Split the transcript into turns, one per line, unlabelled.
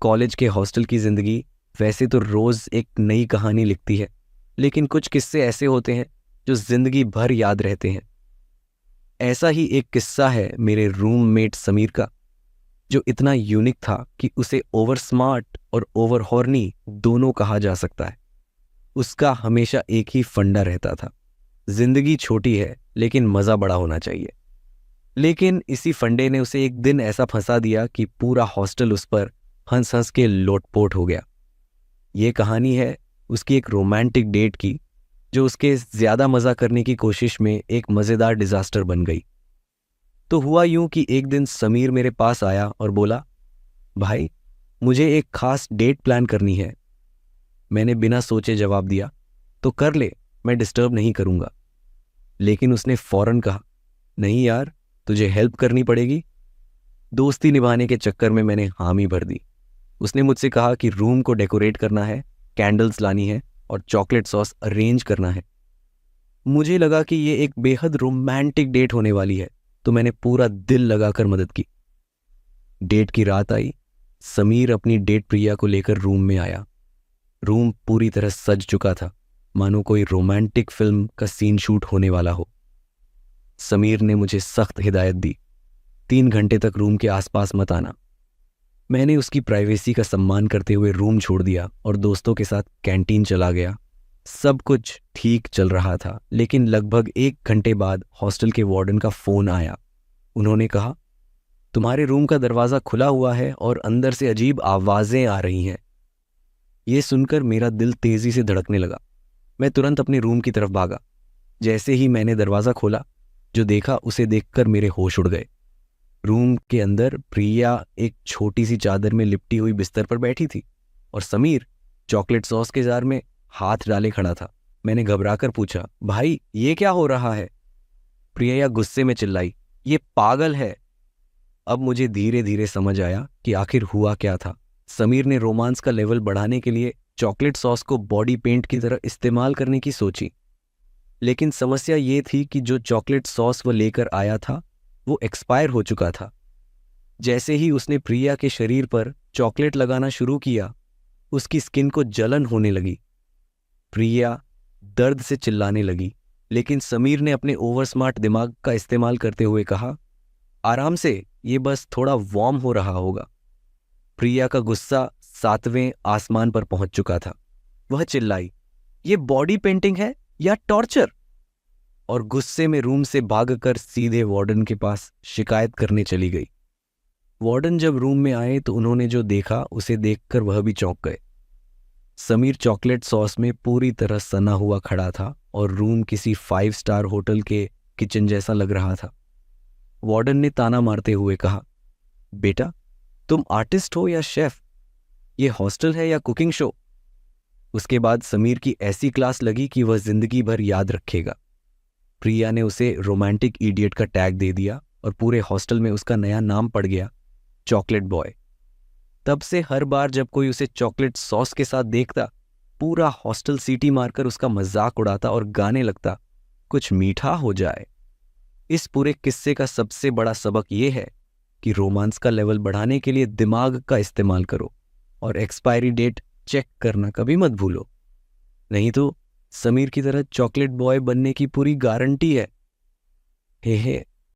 College के hostel की ज़िंदगी वैसे तो रोज़ एक नई कहानी लिखती है, लेकिन कुछ किस्से ऐसे होते हैं जो ज़िंदगी भर याद रहते हैं। ऐसा ही एक किस्सा है मेरे रूममेट समीर का, जो इतना यूनिक था कि उसे ओवर स्मार्ट और ओवर हॉर्नी दोनों कहा जा सकता है। उसका हमेशा एक ही फंडा रहता था, जिंदगी छोटी है लेकिन मज़ा बड़ा होना चाहिए। लेकिन इसी फंडे ने उसे एक दिन ऐसा फंसा दिया कि पूरा हॉस्टल उस पर हंस हंस के लोटपोट हो गया। ये कहानी है उसकी एक रोमांटिक डेट की, जो उसके ज़्यादा मज़ा करने की कोशिश में एक मज़ेदार डिज़ास्टर बन गई। तो हुआ यूं कि एक दिन समीर मेरे पास आया और बोला, भाई मुझे एक खास डेट प्लान करनी है। मैंने बिना सोचे जवाब दिया, तो कर ले, मैं डिस्टर्ब नहीं करूंगा। लेकिन उसने फौरन कहा, नहीं यार, तुझे हेल्प करनी पड़ेगी। दोस्ती निभाने के चक्कर में मैंने हामी भर दी। उसने मुझसे कहा कि रूम को डेकोरेट करना है, कैंडल्स लानी है और चॉकलेट सॉस अरेंज करना है। मुझे लगा कि ये एक बेहद रोमांटिक डेट होने वाली है, तो मैंने पूरा दिल लगाकर मदद की। डेट की रात आई। समीर अपनी डेट प्रिया को लेकर रूम में आया। रूम पूरी तरह सज चुका था, मानो कोई रोमांटिक फिल्म का सीन शूट होने वाला हो। समीर ने मुझे सख्त हिदायत दी, 3 घंटे तक रूम के आसपास मत आना। मैंने उसकी प्राइवेसी का सम्मान करते हुए रूम छोड़ दिया और दोस्तों के साथ कैंटीन चला गया। सब कुछ ठीक चल रहा था, लेकिन लगभग 1 घंटे बाद हॉस्टल के वार्डन का फोन आया। उन्होंने कहा, तुम्हारे रूम का दरवाज़ा खुला हुआ है और अंदर से अजीब आवाज़ें आ रही हैं। ये सुनकर मेरा दिल तेज़ी से धड़कने लगा। मैं तुरंत अपने रूम की तरफ भागा। जैसे ही मैंने दरवाज़ा खोला, जो देखा उसे देखकर मेरे होश उड़ गए। रूम के अंदर प्रिया एक छोटी सी चादर में लिपटी हुई बिस्तर पर बैठी थी और समीर चॉकलेट सॉस के जार में हाथ डाले खड़ा था। मैंने घबराकर पूछा, भाई ये क्या हो रहा है? प्रिया गुस्से में चिल्लाई, ये पागल है। अब मुझे धीरे धीरे समझ आया कि आखिर हुआ क्या था। समीर ने रोमांस का लेवल बढ़ाने के लिए चॉकलेट सॉस को बॉडी पेंट की तरह इस्तेमाल करने की सोची। लेकिन समस्या ये थी कि जो चॉकलेट सॉस वो लेकर आया था वो एक्सपायर हो चुका था। जैसे ही उसने प्रिया के शरीर पर चॉकलेट लगाना शुरू किया, उसकी स्किन को जलन होने लगी। प्रिया दर्द से चिल्लाने लगी, लेकिन समीर ने अपने ओवर स्मार्ट दिमाग का इस्तेमाल करते हुए कहा, आराम से, ये बस थोड़ा वार्म हो रहा होगा। प्रिया का गुस्सा 7वें आसमान पर पहुंच चुका था। वह चिल्लाई, ये बॉडी पेंटिंग है या टॉर्चर? और गुस्से में रूम से भागकर सीधे वार्डन के पास शिकायत करने चली गई। वार्डन जब रूम में आए तो उन्होंने जो देखा उसे देखकर वह भी चौंक गए। समीर चॉकलेट सॉस में पूरी तरह सना हुआ खड़ा था और रूम किसी 5 स्टार होटल के किचन जैसा लग रहा था। वार्डन ने ताना मारते हुए कहा, बेटा तुम आर्टिस्ट हो या शेफ? ये हॉस्टल है या कुकिंग शो? उसके बाद समीर की ऐसी क्लास लगी कि वह जिंदगी भर याद रखेगा। प्रिया ने उसे रोमांटिक इडियट का टैग दे दिया और पूरे हॉस्टल में उसका नया नाम पड़ गया, चॉकलेट बॉय। तब से हर बार जब कोई उसे चॉकलेट सॉस के साथ देखता, पूरा हॉस्टल सीटी मारकर उसका मजाक उड़ाता और गाने लगता, कुछ मीठा हो जाए। इस पूरे किस्से का सबसे बड़ा सबक यह है कि रोमांस का लेवल बढ़ाने के लिए दिमाग का इस्तेमाल करो और एक्सपायरी डेट चेक करना कभी मत भूलो, नहीं तो समीर की तरह चॉकलेट बॉय बनने की पूरी गारंटी है। हे हे।